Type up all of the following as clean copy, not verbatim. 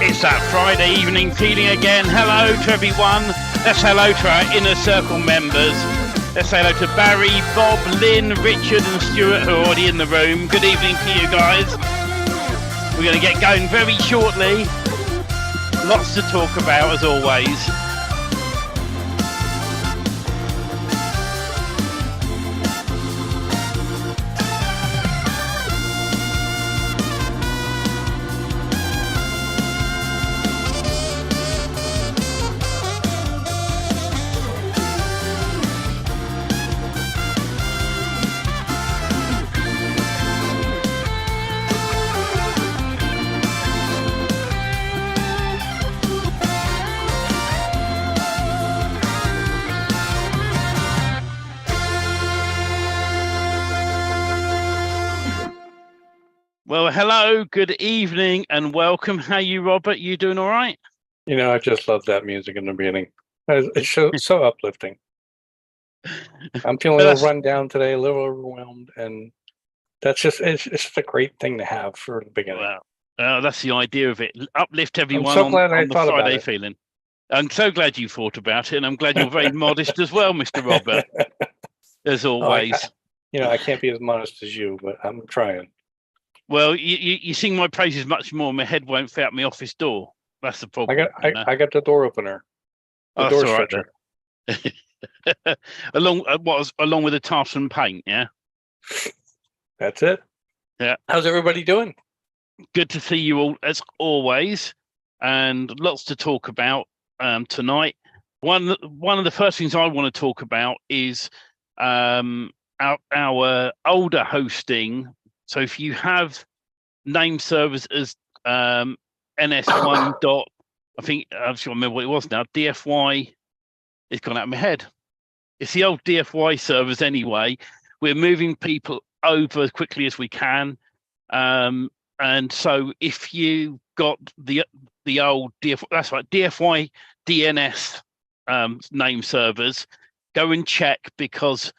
It's that Friday evening feeling again. Hello to everyone. Let's hello to our inner circle members. Let's say hello to Barry, Bob, Lynn, Richard and Stuart who are already in the room. Good evening to you guys. We're going to get going very shortly. Lots to talk about as always. Well, hello, good evening, and welcome. How are you, Robert? You doing all right? You know, I just love that music in the beginning. It's so uplifting. I'm feeling a little run down today, a little overwhelmed, and it's just a great thing to have for the beginning. Well, that's the idea of it. Uplift everyone I'm so glad on the Friday feeling. I'm so glad you thought about it, and I'm glad you're very modest as well, Mr. Robert, as always. I can't be as modest as you, but I'm trying. Well, you sing my praises much more. My head won't fit out my office door. That's the problem. I got the door opener, the door stretcher. Right, along with the tartan and paint, yeah. That's it. Yeah. How's everybody doing? Good to see you all as always, and lots to talk about tonight. One of the first things I want to talk about is our older hosting. So if you have name servers as NS1 dot, I think I just remember what it was now. DFY, it's gone out of my head. It's the old DFY servers anyway. We're moving people over as quickly as we can, and so if you got the old DFY, that's right, DFY DNS name servers, go and check, because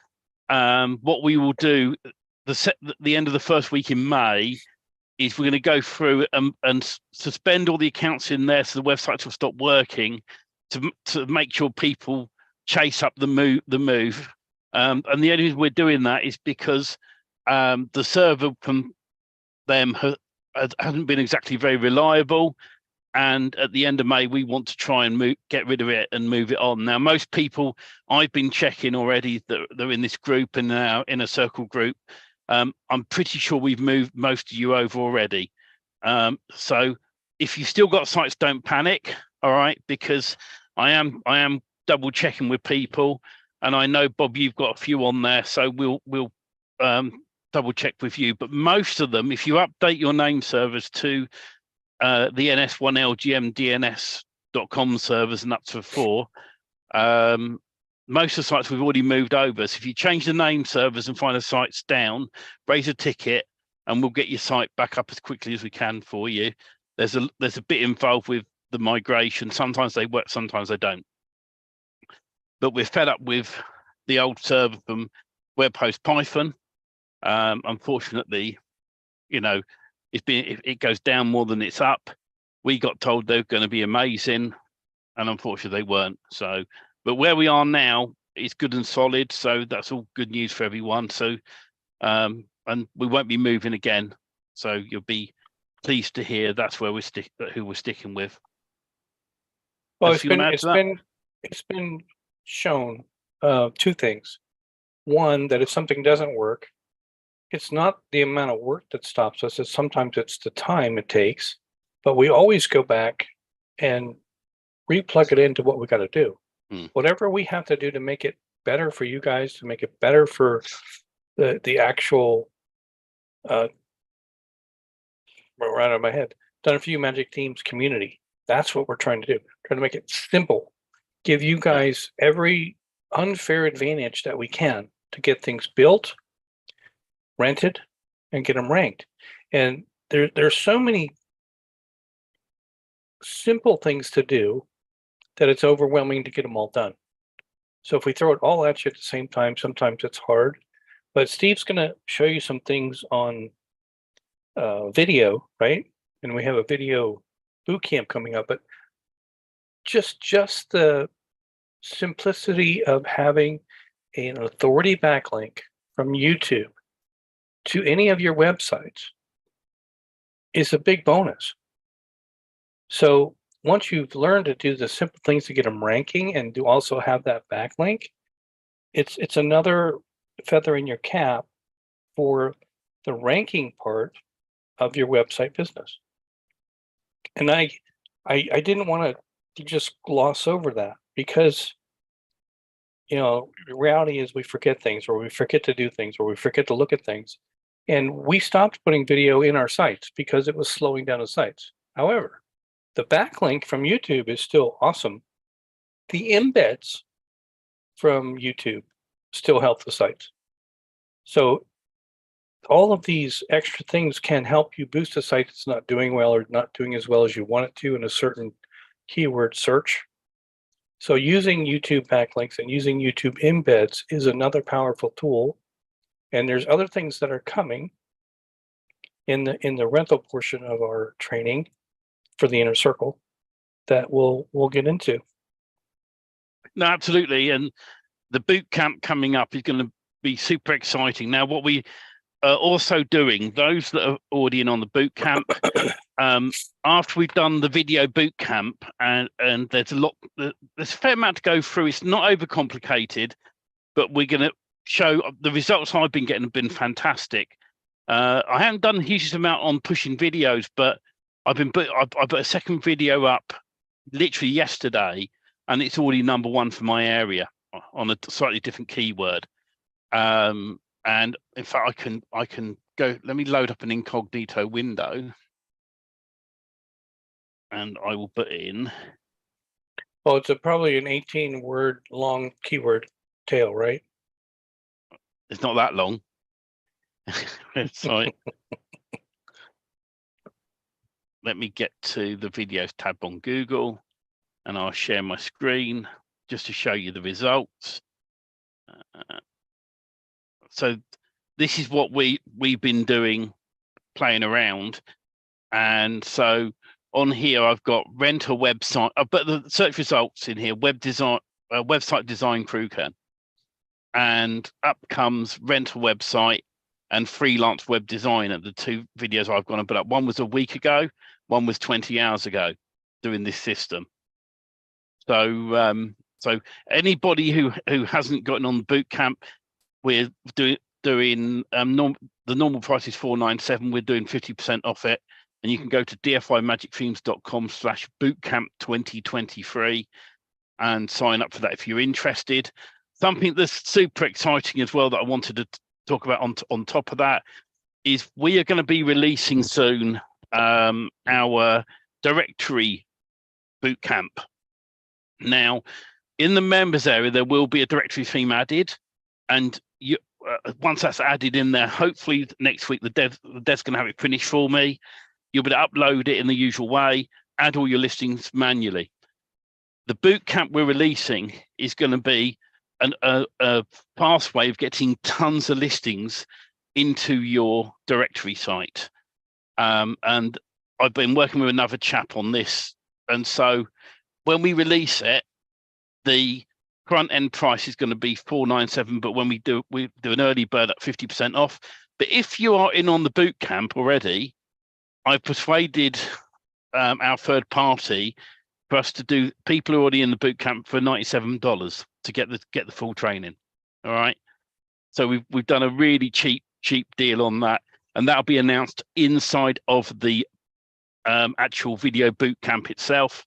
what we will do the end of the first week in May is we're going to go through and suspend all the accounts in there so the websites will stop working to make sure people chase up the move. And the only reason we're doing that is because the server from them hasn't been exactly very reliable. And at the end of May, we want to try and get rid of it and move it on. Now, most people I've been checking already that they're in this group and now in a circle group. I'm pretty sure we've moved most of you over already. So if you've still got sites, don't panic, all right? Because I am double checking with people, and I know, Bob, you've got a few on there, so we'll double check with you. But most of them, if you update your name servers to the NS1LGMDNS.com servers and up to 4, most of the sites we've already moved over. So if you change the name servers and find the sites down, raise a ticket and we'll get your site back up as quickly as we can for you. There's a bit involved with the migration. Sometimes they work, sometimes they don't. But we're fed up with the old server from web host Python. Unfortunately, it goes down more than it's up. We got told they're going to be amazing, and unfortunately they weren't. So, but where we are now is good and solid, so that's all good news for everyone. So, and we won't be moving again. So you'll be pleased to hear that's where who we're sticking with. Well, it's been shown two things. One, that if something doesn't work, it's not the amount of work that stops us. Sometimes it's the time it takes, but we always go back and replug it into what we got to do. Whatever we have to do to make it better for you guys, to make it better for the actual right out of my head, Done a Few Magic Teams community. That's what we're trying to do. Trying to make it simple, give you guys every unfair advantage that we can to get things built, rented, and get them ranked. And there's so many simple things to do that it's overwhelming to get them all done. So if we throw it all at you at the same time, sometimes it's hard. But Steve's going to show you some things on video, right? And we have a video boot camp coming up, but just the simplicity of having an authority backlink from YouTube to any of your websites is a big bonus. So once you've learned to do the simple things to get them ranking and to also have that backlink, it's another feather in your cap for the ranking part of your website business. And I didn't want to just gloss over that, because the reality is we forget things, or we forget to do things, or we forget to look at things. And we stopped putting video in our sites because it was slowing down the sites. However, the backlink from YouTube is still awesome. The embeds from YouTube still help the sites. So all of these extra things can help you boost a site that's not doing well or not doing as well as you want it to in a certain keyword search. So using YouTube backlinks and using YouTube embeds is another powerful tool. And there's other things that are coming in the rental portion of our training for the inner circle that we'll get into. No, absolutely. And the boot camp coming up is going to be super exciting. Now, what we are also doing, those that are already in on the boot camp, after we've done the video boot camp, and there's a fair amount to go through. It's not overcomplicated, but we're going to show the results I've been getting have been fantastic. I haven't done a huge amount on pushing videos, but I put a second video up literally yesterday, and it's already #1 for my area on a slightly different keyword. And in fact, I can go. Let me load up an incognito window, and I will put in. Well, it's probably an 18-word long keyword tail, right? It's not that long. Sorry. Let me get to the videos tab on Google, and I'll share my screen just to show you the results. So this is what we've been doing, playing around. And so on here, I've got rent a website, but the search results in here, website design crew can. And up comes rent a website and freelance web designer, the two videos I've gone and put up. One was a week ago, one was 20 hours ago, doing this system. So so anybody who hasn't gotten on the boot camp, we're doing the normal price is $497. We're doing 50% off it, and you can go to dfymagicthemes.com/bootcamp2023 and sign up for that if you're interested. Something that's super exciting as well that I wanted to talk about on top of that is we are going to be releasing soon our directory boot camp. Now, in the members area, there will be a directory theme added, and once that's added in there, hopefully next week the dev's going to have it finished for me. You'll be able to upload it in the usual way, add all your listings manually. The boot camp we're releasing is going to be a fast way of getting tons of listings into your directory site. And I've been working with another chap on this. And so when we release it, the front end price is going to be $497, but when we do an early bird at 50% off. But if you are in on the boot camp already, I've persuaded our third party for us to do people who are already in the boot camp for $97 to get the full training. All right. So we've done a really cheap deal on that, and that'll be announced inside of the actual video boot camp itself.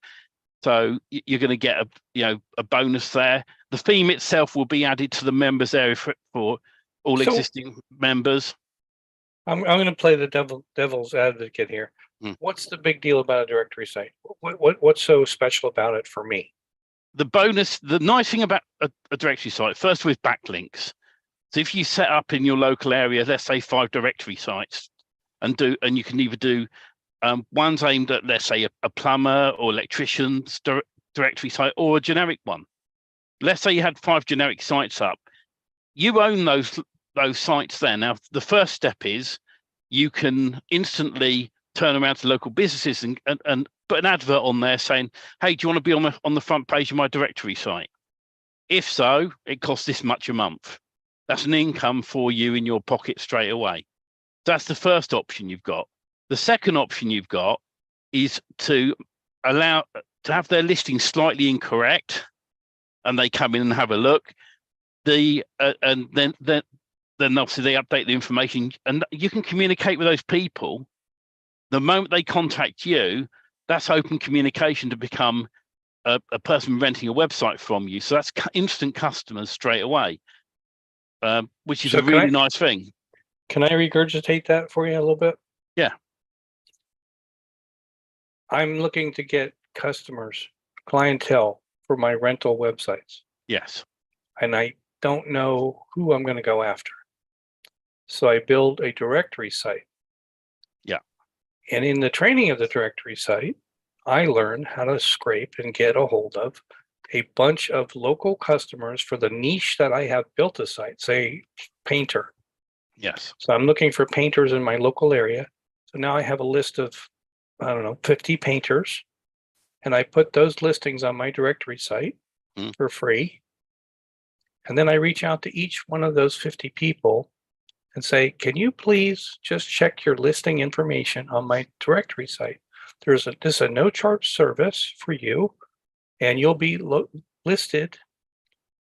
So you're going to get a bonus there. The theme itself will be added to the members area for all existing members. I'm going to play the devil's advocate here. What's the big deal about a directory site? What's so special about it for me? The nice thing about a directory site, first with backlinks. So if you set up in your local area, let's say 5 directory sites, and you can either do one's aimed at, let's say, a plumber or electrician's directory site, or a generic one. Let's say you had 5 generic sites up. You own those sites there. Now, the first step is you can instantly turn around to local businesses and put an advert on there saying, hey, do you want to be on the front page of my directory site? If so, it costs this much a month. That's an income for you in your pocket straight away. That's the first option you've got. The second option you've got is to allow to have their listing slightly incorrect, and they come in and have a look. And then obviously they update the information, and you can communicate with those people. The moment they contact you, that's open communication to become a person renting a website from you. So that's instant customers straight away, which is a really nice thing. Can I regurgitate that for you a little bit? Yeah. I'm looking to get customers, clientele for my rental websites. Yes. And I don't know who I'm going to go after. So I build a directory site. Yeah. And in the training of the directory site, I learn how to scrape and get a hold of a bunch of local customers for the niche that I have built a site, say painter. Yes. So I'm looking for painters in my local area. So now I have a list of, 50 painters. And I put those listings on my directory site for free. And then I reach out to each one of those 50 people and say, can you please just check your listing information on my directory site? This is a no charge service for you, and you'll be listed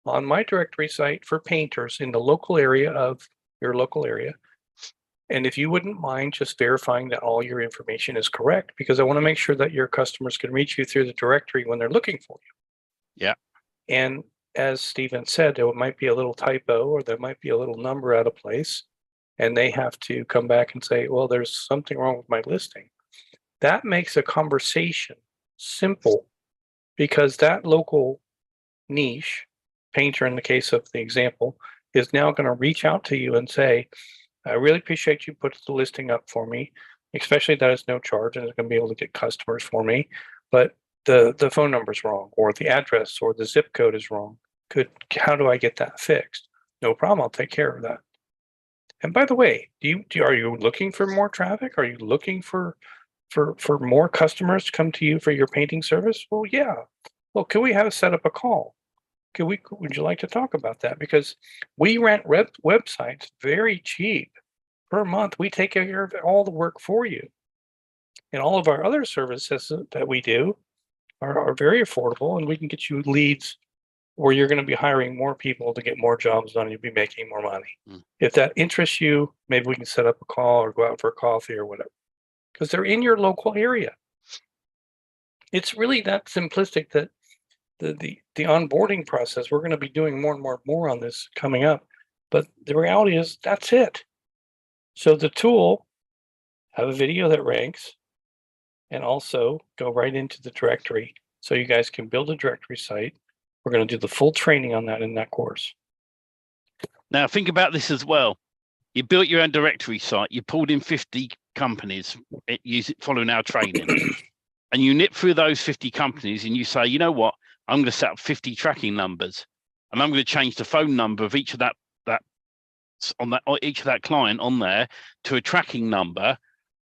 on my directory site for painters in the local area of your local area. And if you wouldn't mind just verifying that all your information is correct, because I want to make sure that your customers can reach you through the directory when they're looking for you. Yeah. And as Stephen said, there might be a little typo or there might be a little number out of place, and they have to come back and say, well, there's something wrong with my listing. That makes a conversation simple, because that local niche, painter in the case of the example, is now going to reach out to you and say, I really appreciate you put the listing up for me, especially that it's no charge and it's going to be able to get customers for me. But the phone number is wrong, or the address or the zip code is wrong. How do I get that fixed? No problem. I'll take care of that. And by the way, are you looking for more traffic? Are you looking for more customers to come to you for your painting service? Well, yeah. Well, can we set up a call? Would you like to talk about that? Because we rent websites very cheap per month. We take care of all the work for you. And all of our other services that we do are very affordable, and we can get you leads where you're going to be hiring more people to get more jobs done. You'll be making more money. If that interests you, maybe we can set up a call or go out for a coffee or whatever, because they're in your local area. It's really that simplistic that the onboarding process, we're going to be doing more and more on this coming up, but the reality is that's it. So the tool, have a video that ranks, and also go right into the directory so you guys can build a directory site. We're going to do the full training on that in that course. Now think about this as well. You built your own directory site, you pulled in 50 companies, following our training, and you nip through those 50 companies and you say, you know what, I'm going to set up 50 tracking numbers, and I'm going to change the phone number of each of that client on there to a tracking number,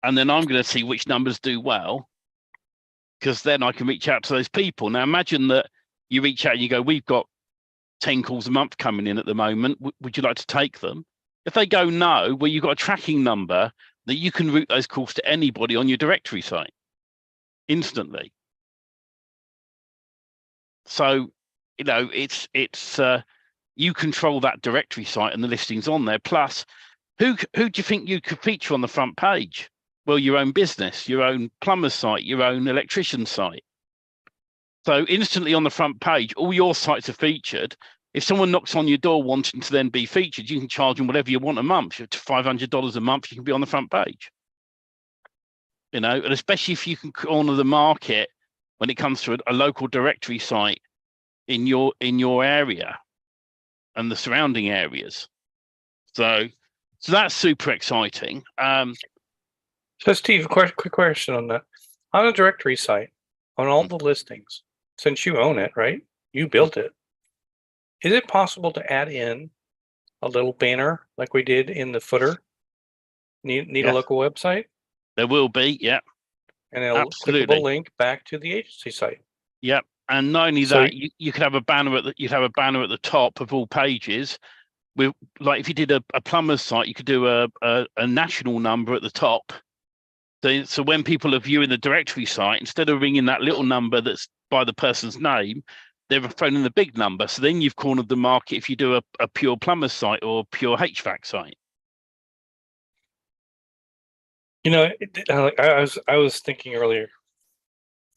and then I'm going to see which numbers do well, because then I can reach out to those people. Now imagine that you reach out and you go, we've got 10 calls a month coming in at the moment. Would you like to take them? If they go no, well, you've got a tracking number that you can route those calls to anybody on your directory site instantly. So, it's you control that directory site and the listings on there. Plus, who do you think you could feature on the front page? Well, your own business, your own plumber's site, your own electrician site. So instantly on the front page, all your sites are featured. If someone knocks on your door wanting to then be featured, you can charge them whatever you want a month. It's $500 a month, you can be on the front page. And especially if you can corner the market when it comes to a local directory site in your area and the surrounding areas. So that's super exciting. So Steve, quick question on that. On a directory site, on all the listings, since you own it, right? You built it. Is it possible to add in a little banner like we did in the footer? Need a local website? There will be, yeah. And it'll Absolutely. clickable link back to the agency site. Yep. And not only So- that, you could have a banner at the top of all pages. With, like, if you did a plumber's site, you could do a national number at the top. So when people are viewing the directory site, instead of ringing that little number that's by the person's name, they're phoning the big number. So then you've cornered the market if you do a pure plumber's site or pure HVAC site. You know, I was thinking earlier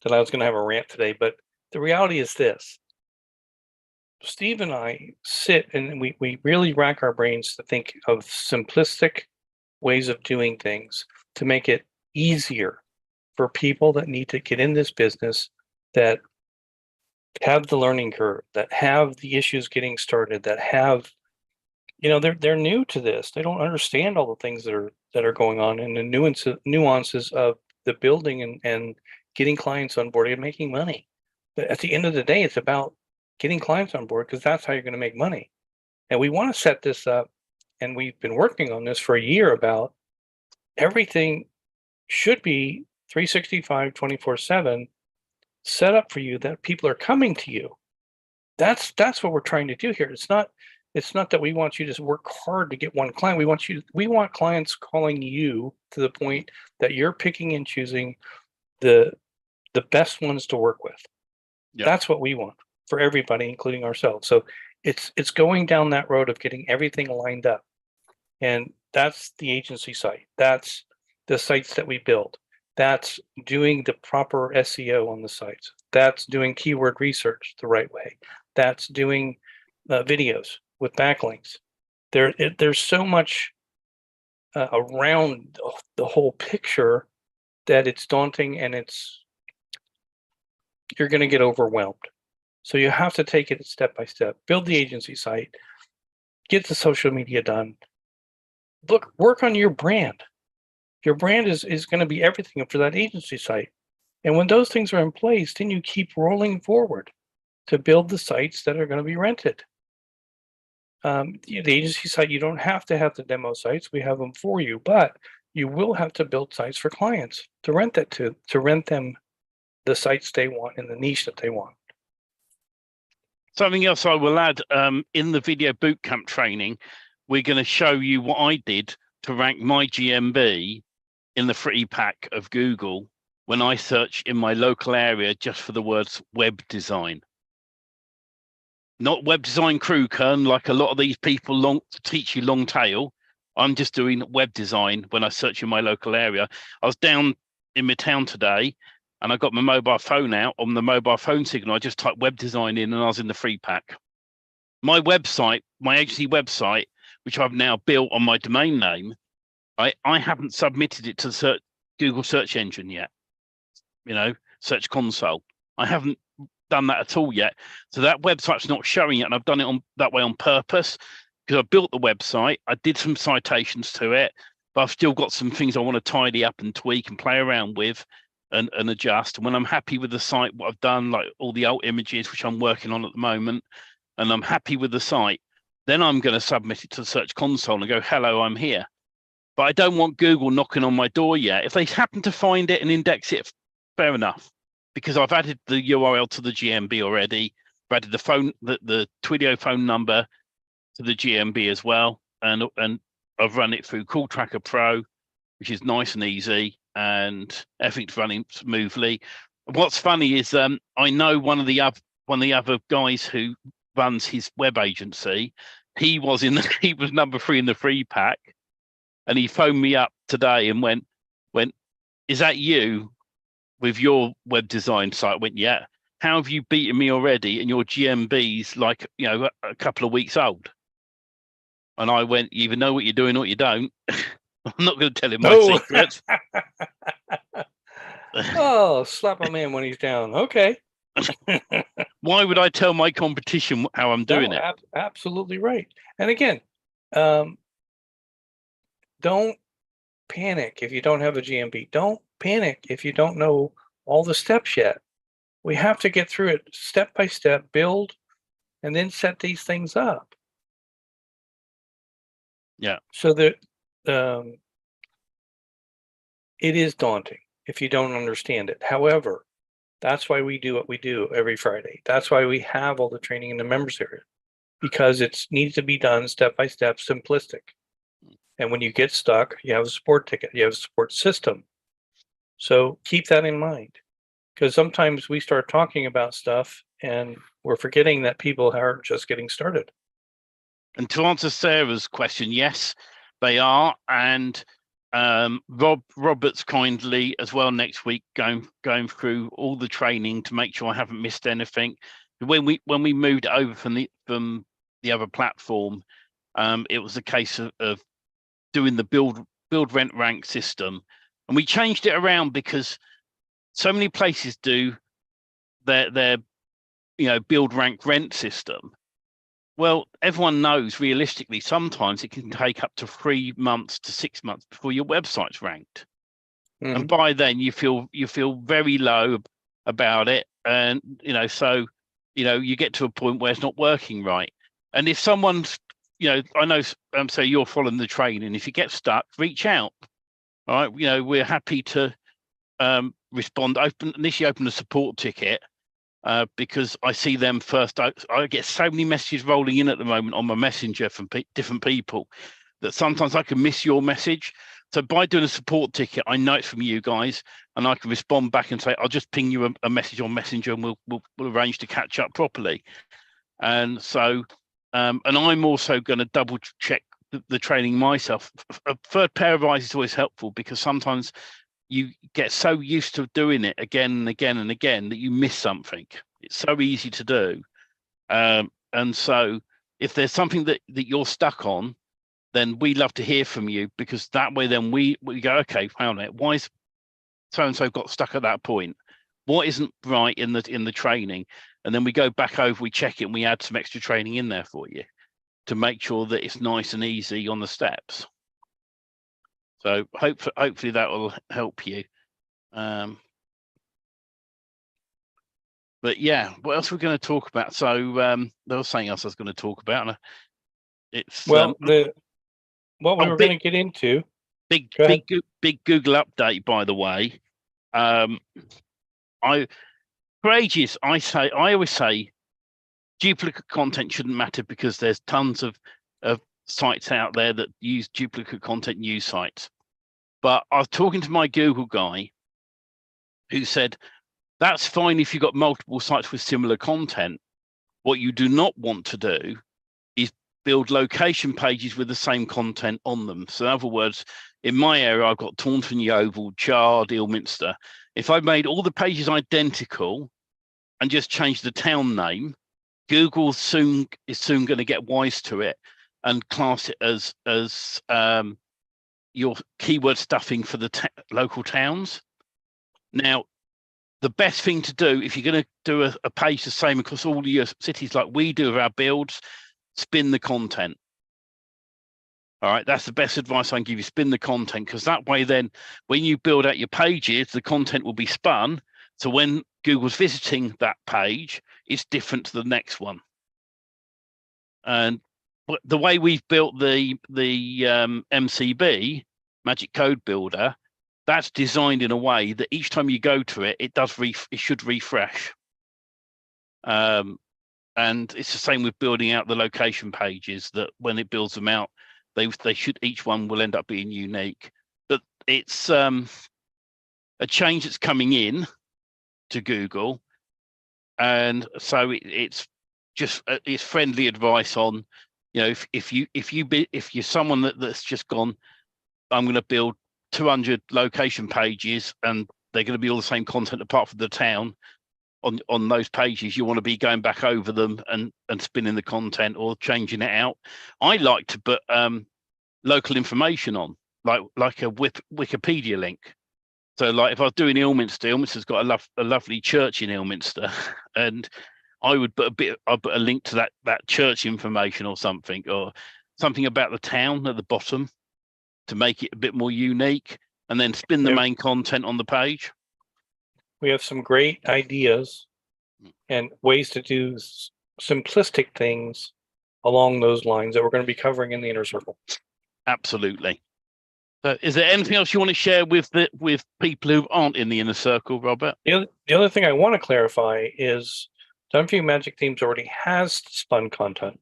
that I was going to have a rant today, but the reality is this. Steve and I sit and we really rack our brains to think of simplistic ways of doing things to make it easier for people that need to get in this business, that have the learning curve, that have the issues getting started, that have, they're new to this. They don't understand all the things that are going on and the nuances of the building and getting clients on board and making money. But at the end of the day, it's about getting clients on board, because that's how you're going to make money. And we want to set this up, and we've been working on this for a year, about everything should be 365, 24/7 set up for you, that people are coming to you. That's what we're trying to do here. It's not that we want you to just work hard to get one client. We want clients calling you to the point that you're picking and choosing the best ones to work with. Yeah. That's what we want for everybody, including ourselves. So it's going down that road of getting everything lined up. And that's the agency site. That's the sites that we build. That's doing the proper SEO on the sites. That's doing keyword research the right way. That's doing videos with backlinks. There's so much around the whole picture that it's daunting, and you're going to get overwhelmed. So you have to take it step by step. Build the agency site, get the social media done. Work on your brand. Your brand is going to be everything for that agency site. And when those things are in place, then you keep rolling forward to build the sites that are going to be rented. The agency site, you don't have to have the demo sites. We have them for you, but you will have to build sites for clients to rent that to rent them the sites they want in the niche that they want. Something else I will add, in the video bootcamp training, we're going to show you what I did to rank my GMB in the free pack of Google when I search in my local area just for the words web design. Not web design crew kern, like a lot of these people teach you long tail. I'm just doing web design when I search in my local area. I was down in my town today, and I got my mobile phone out. On the mobile phone signal, I just typed web design in, and I was in the free pack. My website, my agency website, which I've now built on my domain name, I haven't submitted it to Google search engine yet. Search console. I haven't done that at all yet. So that website's not showing it, and I've done it that way on purpose, because I built the website. I did some citations to it, but I've still got some things I want to tidy up and tweak and play around with and adjust. And when I'm happy with the site, what I've done, like all the alt images, which I'm working on at the moment, and I'm happy with the site, then I'm going to submit it to the search console and go, hello, I'm here. But I don't want Google knocking on my door yet. If they happen to find it and index it, fair enough, because I've added the URL to the GMB already. I've added the Twilio phone number to the GMB as well, and I've run it through Call Tracker Pro, which is nice and easy, and everything's running smoothly. What's funny is I know one of the other guys who runs his web agency. He was number 3 in the free pack, and he phoned me up today and went, is that you with your web design site? I went, yeah. How have you beaten me already? And your GMB's like, a couple of weeks old. And I went, you either know what you're doing or you don't. I'm not going to tell him my secrets. Oh, slap a man when he's down. Okay. Why would I tell my competition how I'm doing it? Absolutely right. And again, don't panic if you don't have a GMB. Don't panic if you don't know all the steps yet. We have to get through it step by step, build, and then set these things up. Yeah. So that It is daunting if you don't understand it. However, that's why we do what we do every Friday. That's why we have all the training in the members area, because it needs to be done step by step, simplistic. And when you get stuck, you have a support ticket, you have a support system. So keep that in mind, because sometimes we start talking about stuff and we're forgetting that people are just getting started. And to answer Sarah's question, yes, they are. And Robert's kindly as well next week going through all the training to make sure I haven't missed anything. When we moved over from the other platform, it was a case of doing the build rent rank system, and we changed it around because so many places do their build rank rent system. Well, everyone knows realistically sometimes it can take up to 3 months to 6 months before your website's ranked. And by then you feel very low about it, and so you get to a point where it's not working right. And if someone's I know, so you're following the training, if you get stuck, reach out. All right, we're happy to respond. Initially open a support ticket, because I see them first. I get so many messages rolling in at the moment on my messenger from different people that sometimes I can miss your message. So by doing a support ticket, I know it's from you guys, and I can respond back and say, I'll just ping you a message on Messenger, and we'll arrange to catch up properly. And so, and I'm also going to double check the training myself. A third pair of eyes is always helpful, because sometimes you get so used to doing it again and again and again that you miss something. It's so easy to do. And so if there's something that you're stuck on, then we love to hear from you, because that way then we go, okay, found it. Why is so-and-so got stuck at that point? What isn't right in the training? And then we go back over, we check it, and we add some extra training in there for you to make sure that it's nice and easy on the steps. So hopefully that will help you. But yeah, what else we're going to talk about? So there was something else I was going to talk about. And it's what we were going to get into. Big Google update, by the way. For ages I always say duplicate content shouldn't matter, because there's tons of sites out there that use duplicate content news sites. But I was talking to my Google guy who said, that's fine if you've got multiple sites with similar content. What you do not want to do is build location pages with the same content on them. So in other words, in my area, I've got Taunton, Yeovil, Chard, Ilminster. If I made all the pages identical and just changed the town name, Google is soon going to get wise to it and class it as your keyword stuffing for the local towns. Now, the best thing to do, if you're going to do a page the same across all your cities like we do with our builds, spin the content. All right, that's the best advice I can give you. Spin the content, because that way then when you build out your pages, the content will be spun. So when Google's visiting that page, it's different to the next one. And the way we've built the MCB, Magic Code Builder, that's designed in a way that each time you go to it, it should refresh. And it's the same with building out the location pages, that when it builds them out, they should, each one will end up being unique. But it's a change that's coming in to Google, and so it's just it's friendly advice on, if you're someone that's just gone, I'm going to build 200 location pages and they're going to be all the same content apart from the town on those pages, you want to be going back over them and spinning the content or changing it out. I like to put local information on, like a Wikipedia link. So like if I was doing Ilminster's got a lovely church in Ilminster, and I would put a link to that church information or something about the town at the bottom to make it a bit more unique, and then spin the main content on the page. We have some great ideas and ways to do simplistic things along those lines that we're going to be covering in the inner circle. Absolutely. So is there anything else you want to share with people who aren't in the inner circle, Robert? The other thing I want to clarify is Done For You Magic Themes already has spun content.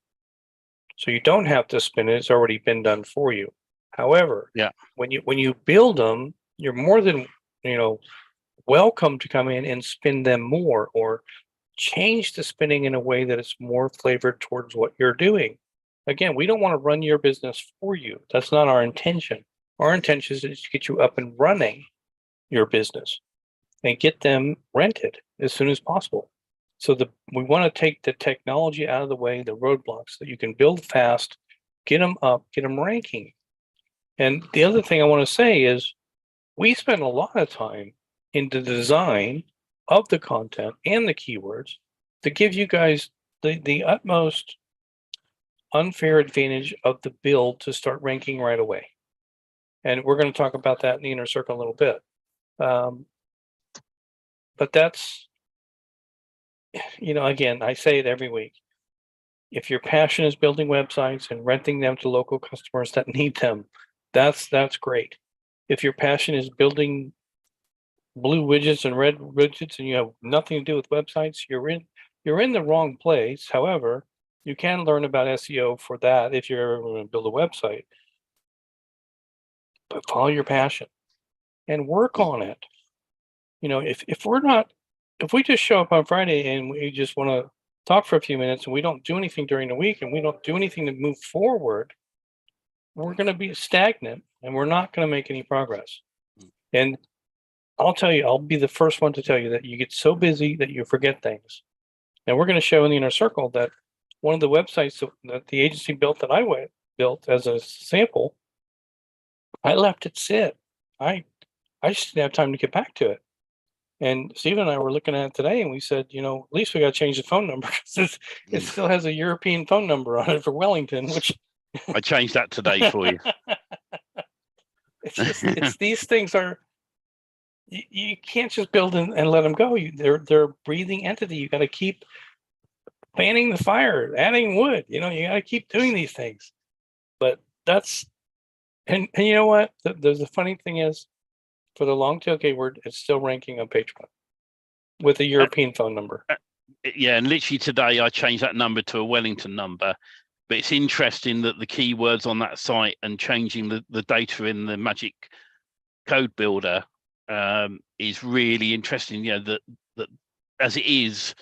So you don't have to spin it, it's already been done for you. However, when you build them, you're more than welcome to come in and spin them more, or change the spinning in a way that it's more flavored towards what you're doing. Again, we don't want to run your business for you. That's not our intention. Our intention is to get you up and running your business and get them rented as soon as possible. So we want to take the technology out of the way, the roadblocks, so that you can build fast, get them up, get them ranking. And the other thing I want to say is we spend a lot of time in the design of the content and the keywords to give you guys the utmost unfair advantage of the build to start ranking right away. And we're going to talk about that in the inner circle a little bit. But that's, again, I say it every week. If your passion is building websites and renting them to local customers that need them, that's great. If your passion is building blue widgets and red widgets and you have nothing to do with websites, you're in the wrong place. However, you can learn about SEO for that if you're ever going to build a website. But follow your passion and work on it. If we just show up on Friday and we just want to talk for a few minutes and we don't do anything during the week and we don't do anything to move forward, we're going to be stagnant and we're not going to make any progress. And I'll tell you, I'll be the first one to tell you that you get so busy that you forget things. And we're going to show in the inner circle that one of the websites that the agency built that I built as a sample, I left it sit. I just didn't have time to get back to it. And Steve and I were looking at it today and we said, at least we got to change the phone number because it still has a European phone number on it for Wellington, which I changed that today for you. It's these things are, you can't just build and let them go. They're a breathing entity. You got to keep fanning the fire, adding wood. You got to keep doing these things. But that's, and you know what? The funny thing is, for the long tail keyword, it's still ranking on page 1 with a European phone number. Yeah, and literally today I changed that number to a Wellington number. But it's interesting that the keywords on that site and changing the data in the Magic Code Builder is really interesting. That as it is,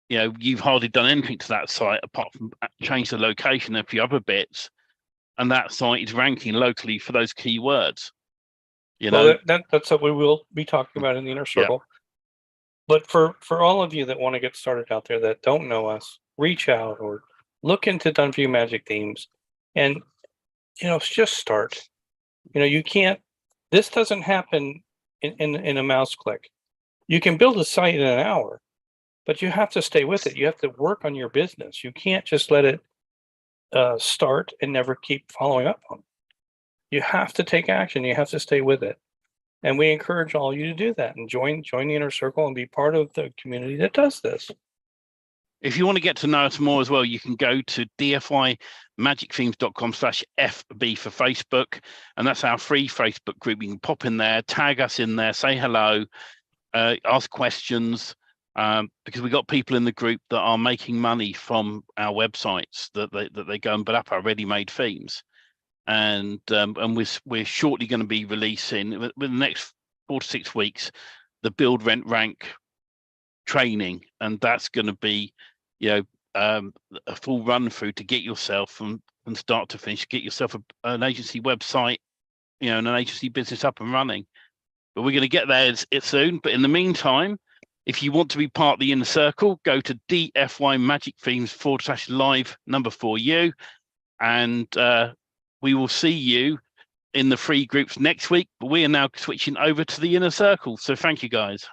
you've hardly done anything to that site apart from change the location and a few other bits, and that site is ranking locally for those keywords. Well, that's what we will be talking about in the inner circle. Yeah. But for all of you that want to get started out there that don't know us, reach out or look into Done For You Magic Themes, and just start. You can't. This doesn't happen in a mouse click. You can build a site in an hour, but you have to stay with it. You have to work on your business. You can't just let it start and never keep following up on it. You have to take action. You have to stay with it. And we encourage all you to do that and join the inner circle and be part of the community that does this. If you want to get to know us more as well, you can go to dfymagicthemes.com/FB for Facebook. And that's our free Facebook group. You can pop in there, tag us in there, say hello, ask questions, because we've got people in the group that are making money from our websites that they go and put up our ready-made themes. And we're shortly going to be releasing within the next 4 to 6 weeks the build, rent, rank training, and that's going to be a full run through to get yourself from start to finish, get yourself an agency website, and an agency business up and running. But we're going to get there soon. But in the meantime, if you want to be part of the inner circle, go to DFY Magic Themes /live #4U, and we will see you in the free groups next week. But we are now switching over to the inner circle. So thank you, guys.